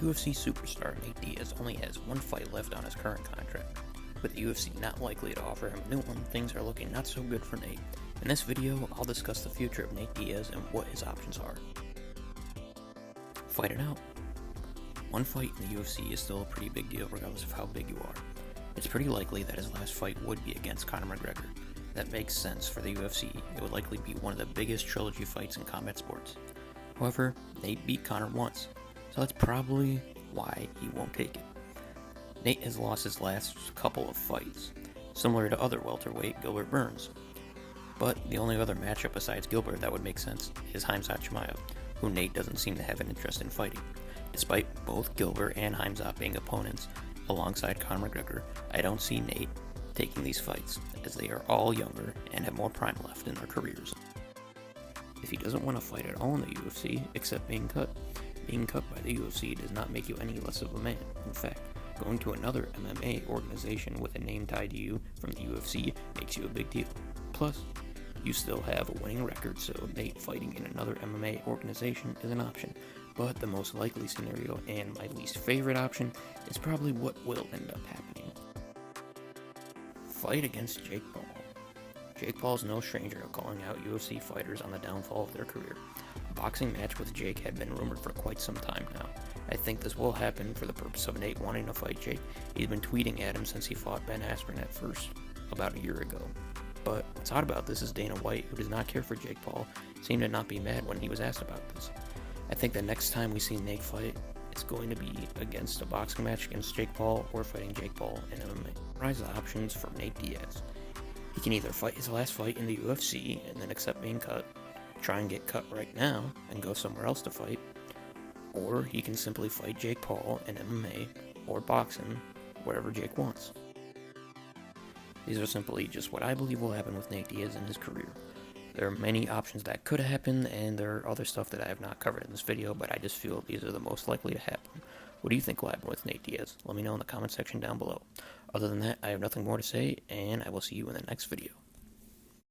UFC superstar Nate Diaz only has one fight left on his current contract. With the UFC not likely to offer him a new one, things are looking not so good for Nate. In this video, I'll discuss the future of Nate Diaz and what his options are. Fight it out. One fight in the UFC is still a pretty big deal regardless of how big you are. It's pretty likely that his last fight would be against Conor McGregor. That makes sense for the UFC. It would likely be one of the biggest trilogy fights in combat sports. However, Nate beat Conor once, so that's probably why he won't take it. Nate has lost his last couple of fights, similar to other welterweight Gilbert Burns. But the only other matchup besides Gilbert that would make sense is Khamzat Chimaev, who Nate doesn't seem to have an interest in fighting. Despite both Gilbert and Khamzat being opponents alongside Conor McGregor, I don't see Nate taking these fights, as they are all younger and have more prime left in their careers. If he doesn't want to fight at all in the UFC, except being cut by the UFC does not make you any less of a man. In fact, going to another MMA organization with a name tied to you from the UFC makes you a big deal. Plus, you still have a winning record, so Nate fighting in another MMA organization is an option. But the most likely scenario, and my least favorite option, is probably what will end up happening. Fight against Jake Paul. Jake Paul is no stranger to calling out UFC fighters on the downfall of their career. A boxing match with Jake had been rumored for quite some time now. I think this will happen for the purpose of Nate wanting to fight Jake. He's been tweeting at him since he fought Ben Askren at first, about a year ago. But what's odd about this is Dana White, who does not care for Jake Paul, seemed to not be mad when he was asked about this. I think the next time we see Nate fight, it's going to be against a boxing match against Jake Paul or fighting Jake Paul in MMA. Rise the options for Nate Diaz. He can either fight his last fight in the UFC and then accept being cut, try and get cut right now and go somewhere else to fight, or he can simply fight Jake Paul in MMA or boxing, wherever Jake wants. These are simply just what I believe will happen with Nate Diaz in his career. There are many options that could happen, and there are other stuff that I have not covered in this video, but I just feel these are the most likely to happen. What do you think will happen with Nate Diaz? Let me know in the comment section down below. Other than that, I have nothing more to say, and I will see you in the next video.